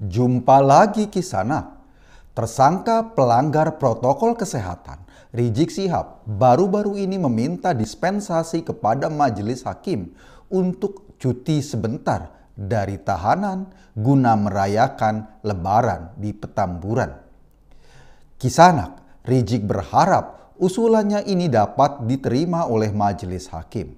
Jumpa lagi Kisana. Tersangka pelanggar protokol kesehatan, Rizik Syihab baru-baru ini meminta dispensasi kepada majelis hakim untuk cuti sebentar dari tahanan guna merayakan Lebaran di Petamburan. Kisanak, Rizik berharap usulannya ini dapat diterima oleh majelis hakim.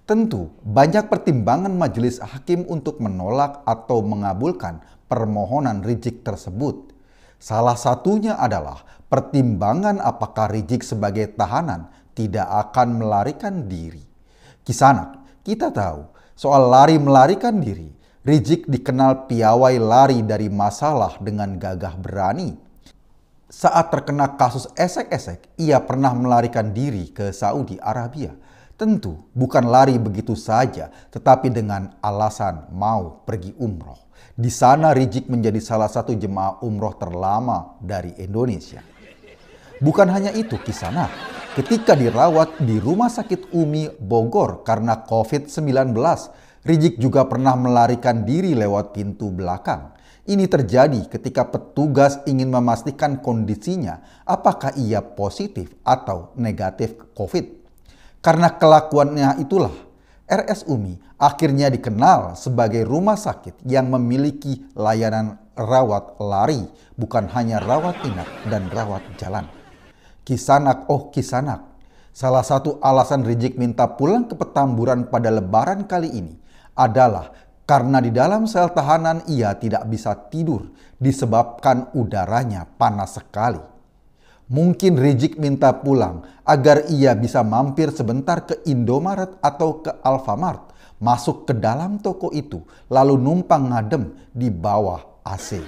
Tentu, banyak pertimbangan majelis hakim untuk menolak atau mengabulkan permohonan Rizik tersebut. Salah satunya adalah pertimbangan apakah Rizik sebagai tahanan tidak akan melarikan diri. Kisanak, kita tahu soal lari melarikan diri. Rizik dikenal piawai lari dari masalah dengan gagah berani. Saat terkena kasus esek-esek, ia pernah melarikan diri ke Saudi Arabia. Tentu bukan lari begitu saja, tetapi dengan alasan mau pergi umroh. Di sana Rizik menjadi salah satu jemaah umroh terlama dari Indonesia. Bukan hanya itu Kisanak, ketika dirawat di Rumah Sakit Umi Bogor karena COVID-19, Rizik juga pernah melarikan diri lewat pintu belakang. Ini terjadi ketika petugas ingin memastikan kondisinya apakah ia positif atau negatif COVID. Karena kelakuannya itulah, RS Umi akhirnya dikenal sebagai rumah sakit yang memiliki layanan rawat lari, bukan hanya rawat inap dan rawat jalan. Kisanak, salah satu alasan Rizik minta pulang ke Petamburan pada Lebaran kali ini adalah karena di dalam sel tahanan ia tidak bisa tidur disebabkan udaranya panas sekali. Mungkin Rizik minta pulang agar ia bisa mampir sebentar ke Indomaret atau ke Alfamart, masuk ke dalam toko itu, lalu numpang ngadem di bawah AC.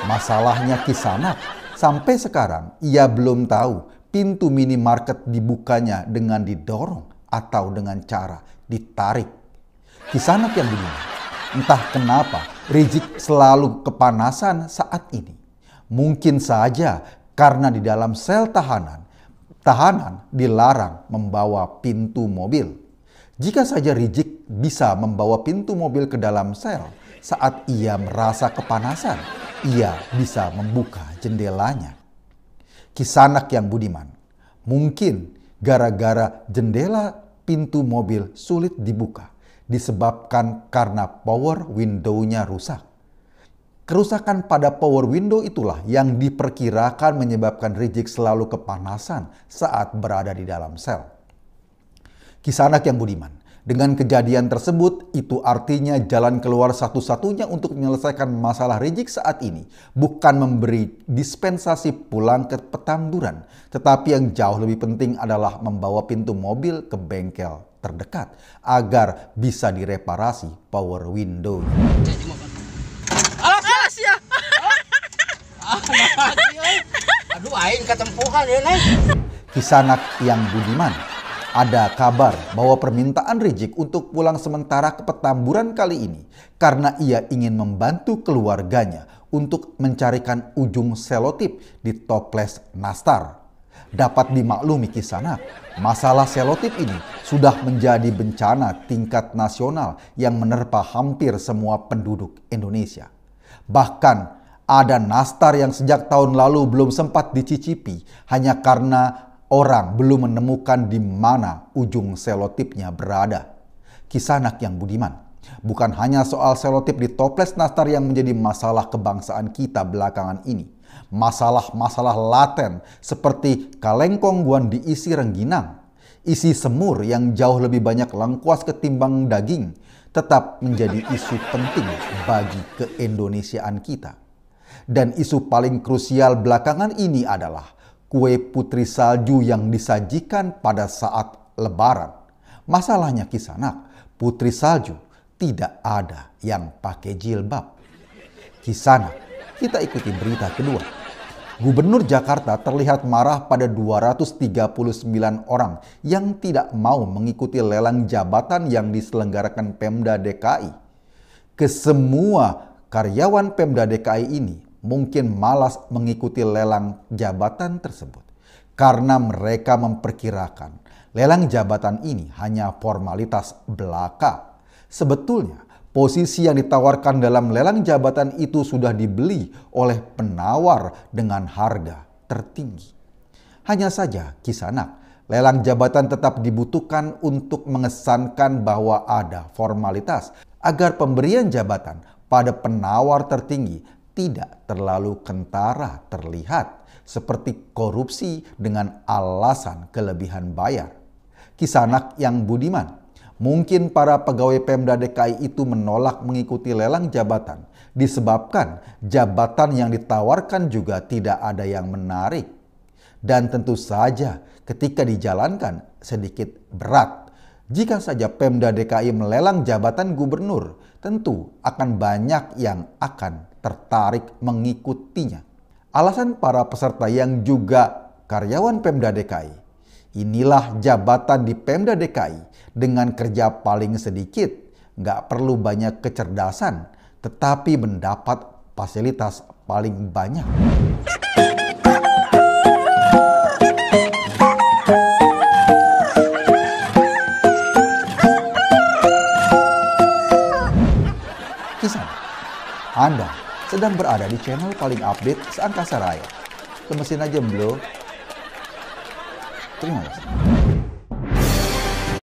Masalahnya Kisanak, sampai sekarang ia belum tahu pintu minimarket dibukanya dengan didorong atau dengan cara ditarik. Kisanak yang begini, entah kenapa Rizik selalu kepanasan saat ini. Mungkin saja karena di dalam sel tahanan dilarang membawa pintu mobil. Jika saja Rizik bisa membawa pintu mobil ke dalam sel saat ia merasa kepanasan, ia bisa membuka jendelanya. Kisanak yang budiman, mungkin gara-gara jendela pintu mobil sulit dibuka disebabkan karena power window-nya rusak. Kerusakan pada power window itulah yang diperkirakan menyebabkan Rizik selalu kepanasan saat berada di dalam sel. Kisanak yang budiman, dengan kejadian tersebut itu artinya jalan keluar satu-satunya untuk menyelesaikan masalah Rizik saat ini bukan memberi dispensasi pulang ke Petamburan, tetapi yang jauh lebih penting adalah membawa pintu mobil ke bengkel terdekat agar bisa direparasi power window. Aduh, aing ketempuhan ya, Neng. Kisanak yang budiman, ada kabar bahwa permintaan Rizik untuk pulang sementara ke Petamburan kali ini karena ia ingin membantu keluarganya untuk mencarikan ujung selotip di toples nastar. Dapat dimaklumi Kisanak, masalah selotip ini sudah menjadi bencana tingkat nasional yang menerpa hampir semua penduduk Indonesia. Bahkan ada nastar yang sejak tahun lalu belum sempat dicicipi hanya karena orang belum menemukan di mana ujung selotipnya berada. Kisanak yang budiman, bukan hanya soal selotip di toples nastar yang menjadi masalah kebangsaan kita belakangan ini. Masalah-masalah laten seperti kalengkongguan diisi rengginang, isi semur yang jauh lebih banyak lengkuas ketimbang daging, tetap menjadi isu penting bagi keindonesiaan kita. Dan isu paling krusial belakangan ini adalah kue putri salju yang disajikan pada saat Lebaran. Masalahnya Kisanak, putri salju tidak ada yang pakai jilbab. Kisanak, kita ikuti berita kedua. Gubernur Jakarta terlihat marah pada 239 orang yang tidak mau mengikuti lelang jabatan yang diselenggarakan Pemda DKI. Kesemua karyawan Pemda DKI ini mungkin malas mengikuti lelang jabatan tersebut karena mereka memperkirakan lelang jabatan ini hanya formalitas belaka. Sebetulnya Posisi yang ditawarkan dalam lelang jabatan itu sudah dibeli oleh penawar dengan harga tertinggi. Hanya saja, Kisanak, lelang jabatan tetap dibutuhkan untuk mengesankan bahwa ada formalitas agar pemberian jabatan pada penawar tertinggi tidak terlalu kentara terlihat seperti korupsi dengan alasan kelebihan bayar. Kisanak yang budiman, mungkin para pegawai Pemda DKI itu menolak mengikuti lelang jabatan disebabkan jabatan yang ditawarkan juga tidak ada yang menarik. Dan tentu saja ketika dijalankan sedikit berat. Jika saja Pemda DKI melelang jabatan gubernur, tentu akan banyak yang akan tertarik mengikutinya. Alasan para peserta yang juga karyawan Pemda DKI, inilah jabatan di Pemda DKI dengan kerja paling sedikit, nggak perlu banyak kecerdasan, tetapi mendapat fasilitas paling banyak. Kisah, Anda sedang berada di channel paling update seangkasa raya. Lemesin aja, bro. Terima kasih.